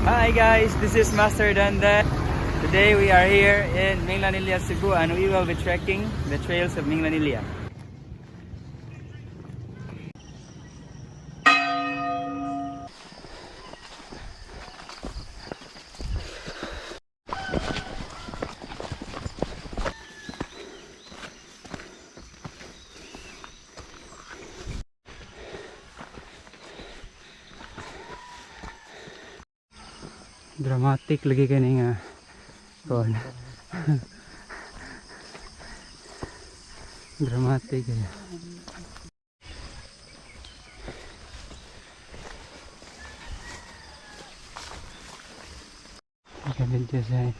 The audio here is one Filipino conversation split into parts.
Hi guys, this is Master Danda. Today we are here in Minglanilla, Cebu, and we will be trekking the trails of Minglanilla. Dramatic lagi kani nga kon. Dramatic ya. Ikan video saya.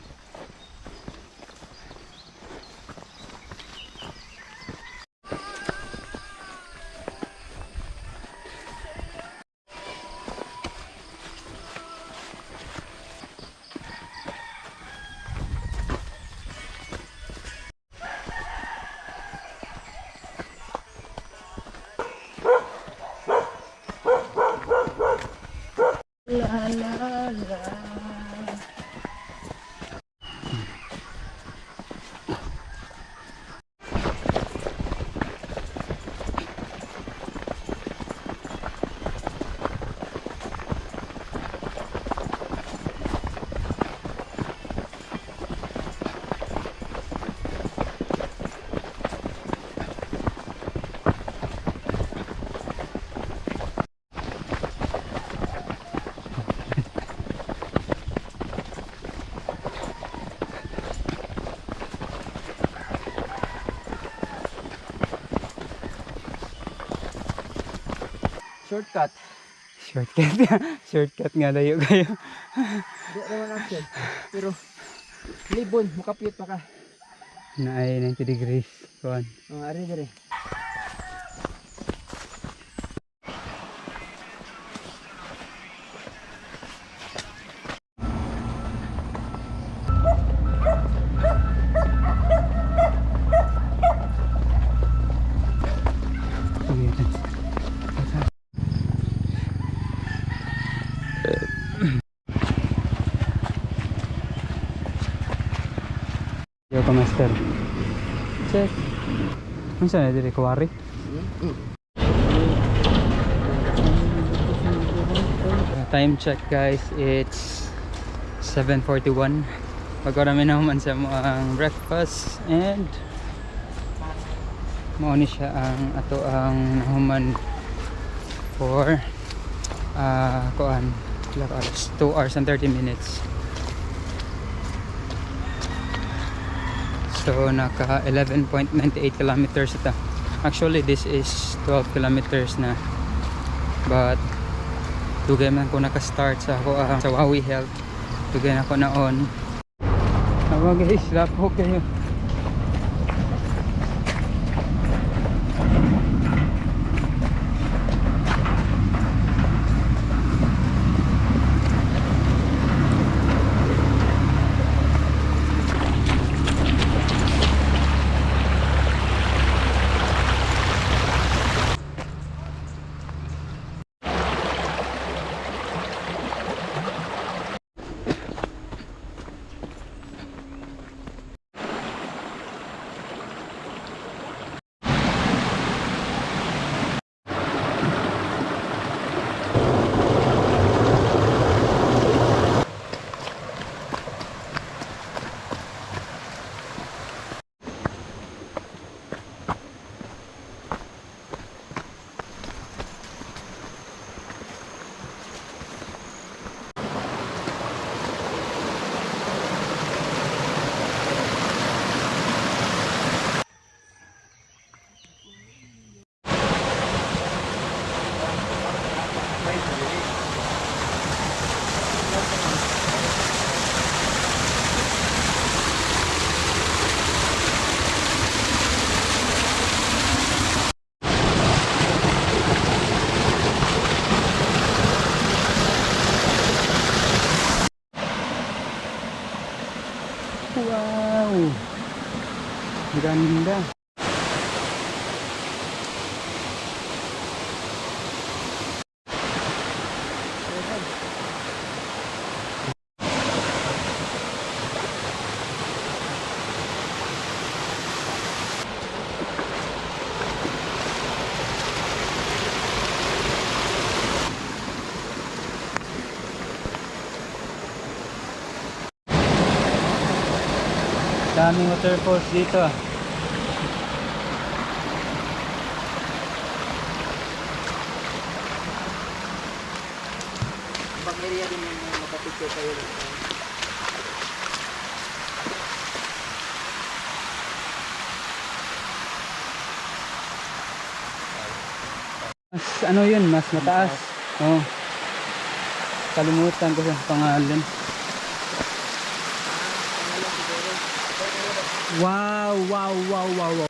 La la la. Shortcut. Shortcut. Shortcut nga layo kayo. Di naman option. Pero libon, makapiyot pa ka. Na ay 90 degrees. Kuan. Ari dire. Yo ka master. Check. Unsa na diri kuwari? Time check guys, it's 7:41. Pagka namin naman sa ang breakfast and mao ni siya ang ato ang nahuman for kuan 2 hours and 30 minutes. So naka 11.98 kilometers ito. Actually this is 12 kilometers na, but dugay man ko naka-start sa ako sa Wawi Health. Dugay na ko na on. Guys, lapo kayo. Wow, ganda. Daming waterfalls dito ah. Ibang area din yung makapicture kayo. Mas ano yun, mas mataas. Oh. Kalimutan ko sa pangalan. Wow, wow, wow, wow, wow.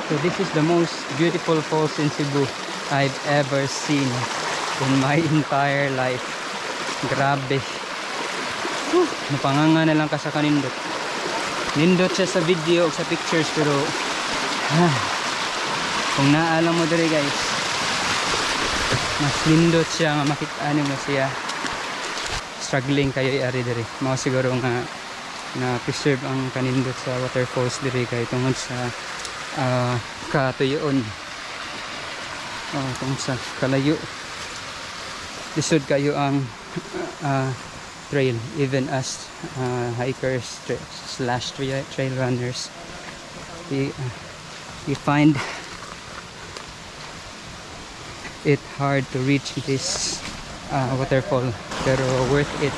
So this is the most beautiful falls in Cebu I've ever seen in my entire life. Grabe. Napanganga na lang ka sa kanindot. Nindot siya sa video o sa pictures pero kung naalam mo dere guys, mas nindot siya nga makita mo siya. Struggling kayo i-ari dere. Mao siguro nga na preserve ang kanindot sa waterfalls dere kay tungod sa katuyoon. Tungod sa kalayo. Lisod kayo ang trail even as hikers slash trail runners. You find it hard to reach this waterfall pero worth it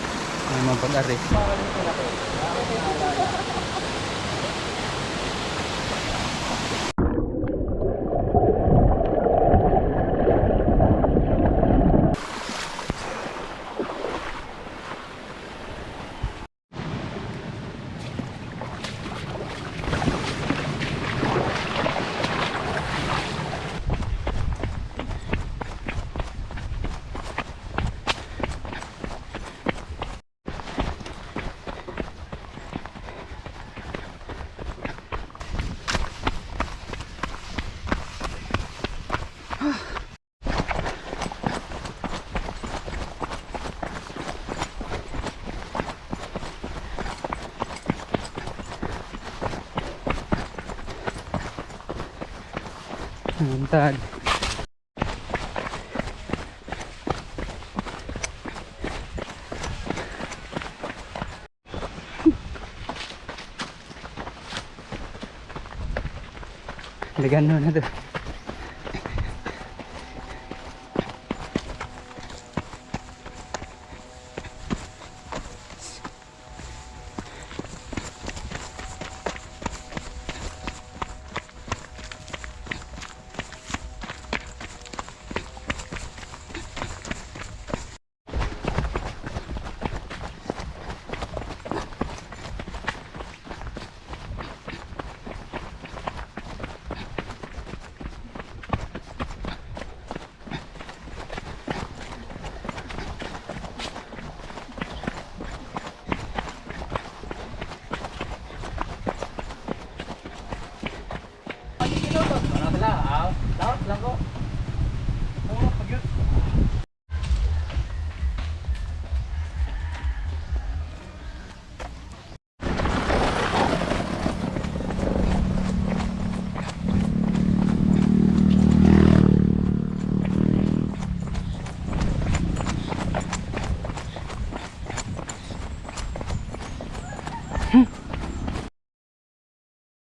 mapag-ari. Tag. Ligano na to.